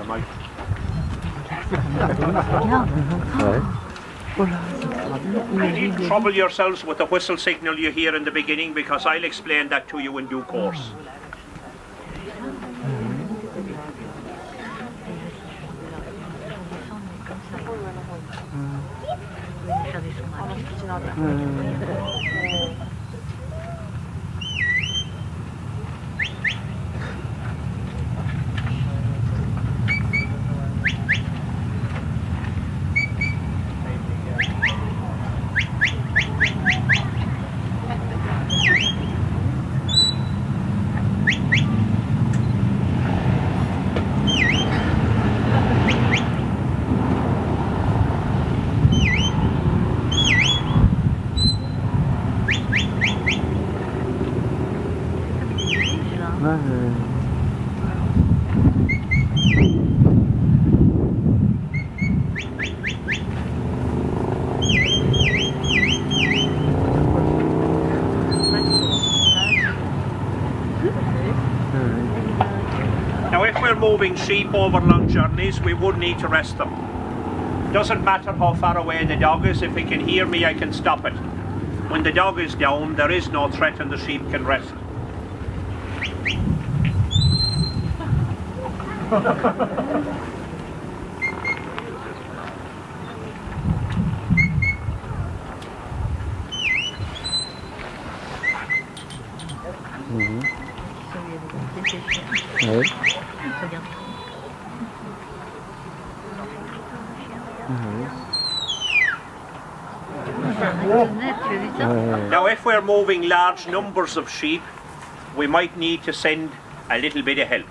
Mike. You needn't trouble yourselves with the whistle signal you hear in the beginning, because I'll explain that to you in due course. Now if we're moving sheep over long journeys, we would need to rest them. Doesn't matter how far away the dog is, if he can hear me I can stop it. When the dog is down, there is no threat and the sheep can rest. Now if we're moving large numbers of sheep, we might need to send a little bit of help.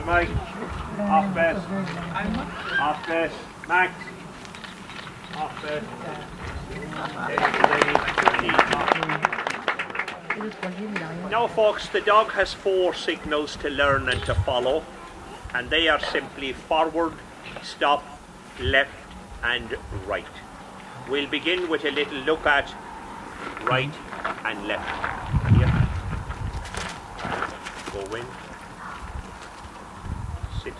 Mike, off base, Max, off base. Now folks, the dog has 4 signals to learn and to follow, and they are simply forward, stop, left and right. We'll begin with a little look at right and left. Here. Go in. Sit.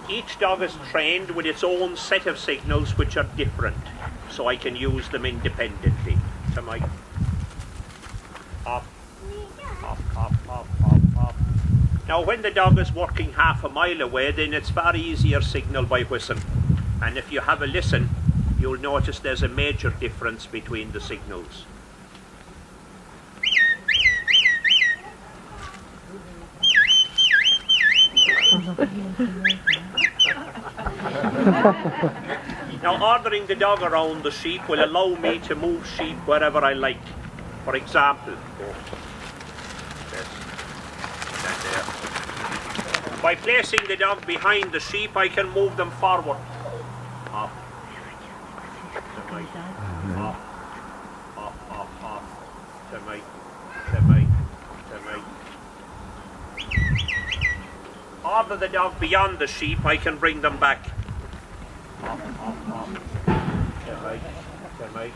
Each dog is trained with its own set of signals which are different, so I can use them independently. So my off, off, off, off, off, off. Now when the dog is working half a mile away, then it's far easier signal by whistle. And if you have a listen, you'll notice there's a major difference between the signals. Now ordering the dog around the sheep will allow me to move sheep wherever I like. For example, by placing the dog behind the sheep, I can move them forward. Off. Off. Off, off, off. To me. To me. To me. Order the dog beyond the sheep, I can bring them back. Off, off, off. To me. To me.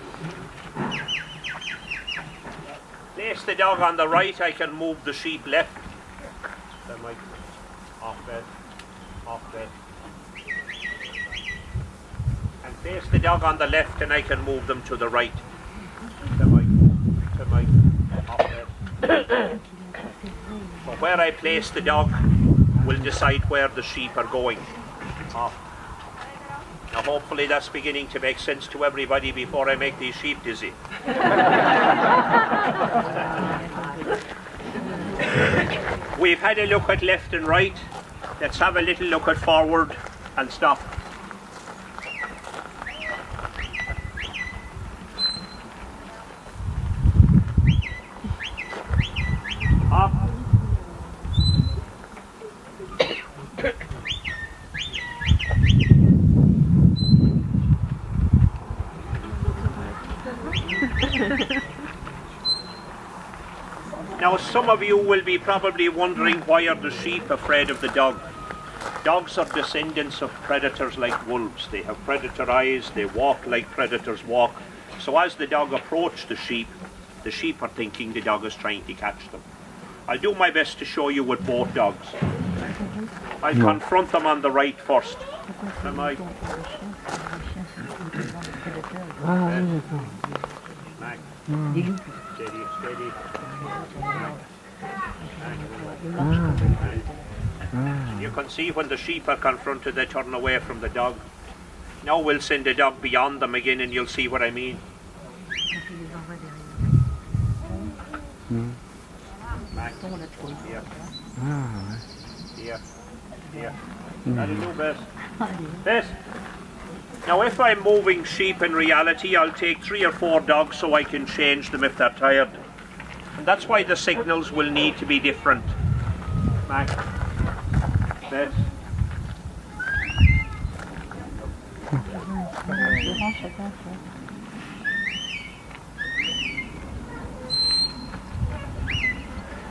Place the dog on the right, I can move the sheep left. To me. Off bed. Off bed. And place the dog on the left and I can move them to the right. To my, off bed. So where I place the dog will decide where the sheep are going. Off. Now hopefully that's beginning to make sense to everybody before I make these sheep dizzy. We've had a look at left and right. Let's have a little look at forward and stop. Up. Now some of you will be probably wondering, why are the sheep afraid of the dog? Dogs are descendants of predators like wolves. They have predator eyes, they walk like predators walk. So as the dog approached the sheep are thinking the dog is trying to catch them. I'll do my best to show you with both dogs. I'll confront them on the right first. Am I? Mac. Steady, steady. You can see when the sheep are confronted, they turn away from the dog. Now we'll send the dog beyond them again and you'll see what I mean. Max, here. Here. Here. That'll do best. Best. Now if I'm moving sheep in reality, I'll take 3 or 4 dogs so I can change them if they're tired. And that's why the signals will need to be different. Max. Best.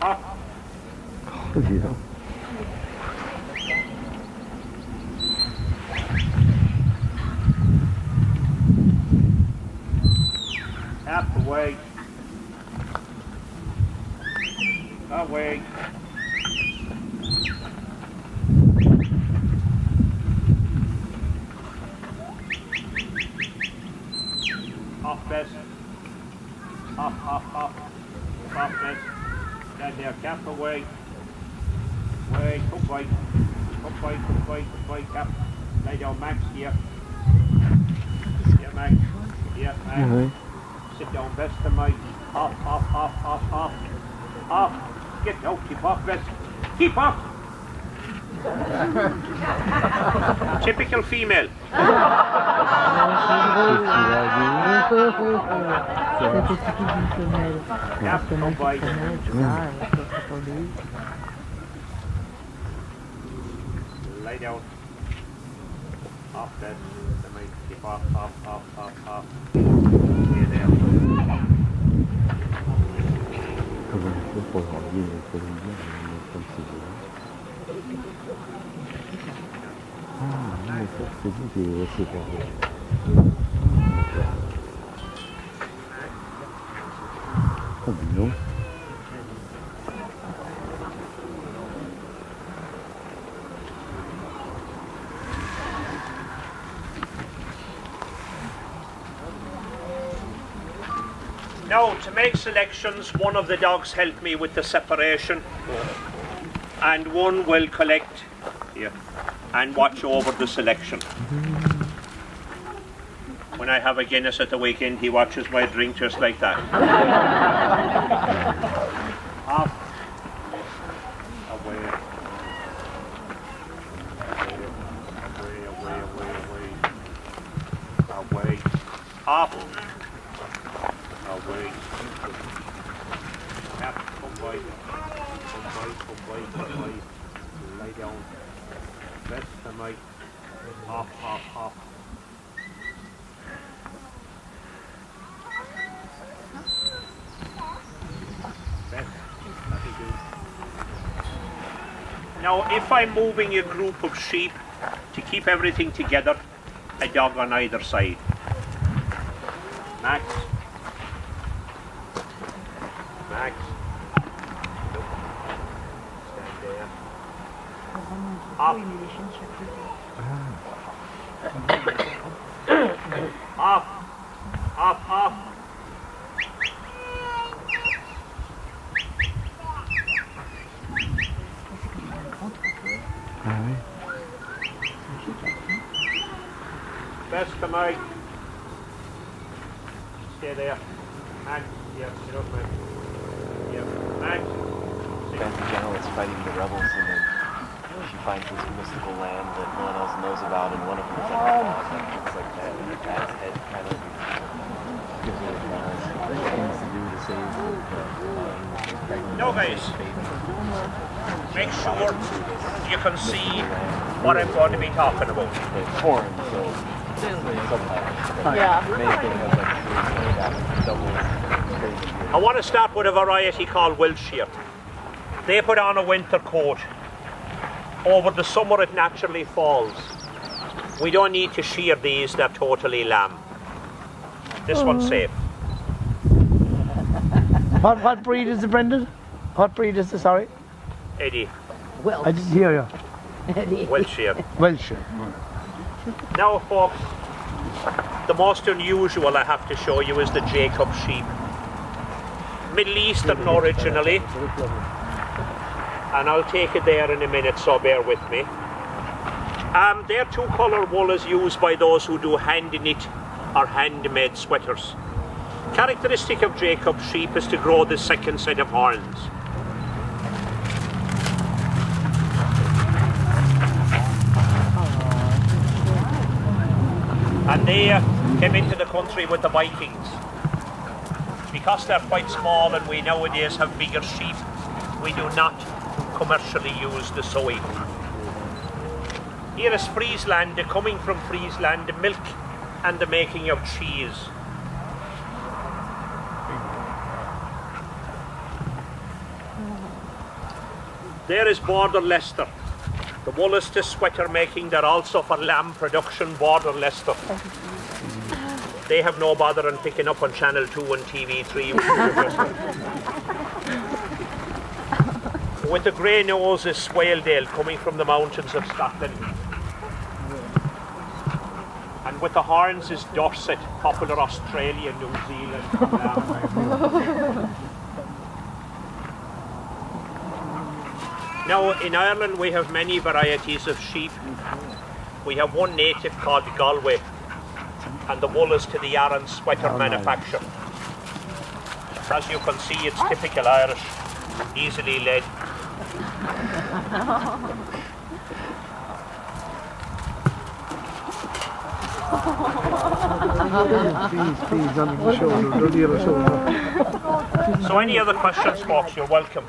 Up. Yeah. Up away. Away. Off best. Off best. Down there, cap away. Way, up way, cap. Lay down, Max, here. Here, Max. Here, Max. Sit down, best to Mike. Off. Get out, keep off, best. Keep off. Typical female. Lay down. Off best. Keep off. Here there. Non. Now, to make selections, one of the dogs help me with the separation, and one will collect here and watch over the selection. When I have a Guinness at the weekend, he watches my drink just like that. Off. Away. Away. Off. Away. Tap. Away. Lay down. Best to Mike. Off. Now, if I'm moving a group of sheep, to keep everything together, a dog on either side. Max. Stand there. Off. Off. Best to Mike. Stay there. Max. Yeah, sit up, Max. Yeah, Max. Fancy General is fighting the rebels, and then she finds this mystical land that no one else knows about, and one of them is like a dog that looks like that, and her dad's head kind of gives her things to do to save her. No, guys. Make sure you can see what I'm going to be talking about. It's foreign, so sometimes. Yeah. Main thing was like double crazy. I want to start with a variety called Wiltshire. They put on a winter coat. Over the summer it naturally falls. We don't need to shear these, they're totally lamb. This one's safe. What breed is it, Brendan? What breed is it, sorry? Eddie, I didn't hear you. Wiltshire. Wiltshire. Now folks, the most unusual I have to show you is the Jacob sheep. Middle Eastern originally, and I'll take it there in a minute, so bear with me. Their two-colour wool is used by those who do hand-knit or handmade sweaters. Characteristic of Jacob sheep is to grow the second set of horns. And they came into the country with the Vikings. Because they're quite small and we nowadays have bigger sheep, we do not commercially use the sowing. Here is Friesland, coming from Friesland, the milk and the making of cheese. There is Border Leicester. The wool is to sweater making, they're also for lamb production, Border Leicester. They have no bother in picking up on Channel 2 and TV3. With the grey nose is Swaledale, coming from the mountains of Scotland. And with the horns is Dorset, popular Australia, New Zealand. Now in Ireland we have many varieties of sheep. We have one native called Galway, and the wool is to the yarn sweater manufacture. As you can see, it's typical Irish, easily led. Please, under the shoulder, the other shoulder. So any other questions, folks, you're welcome.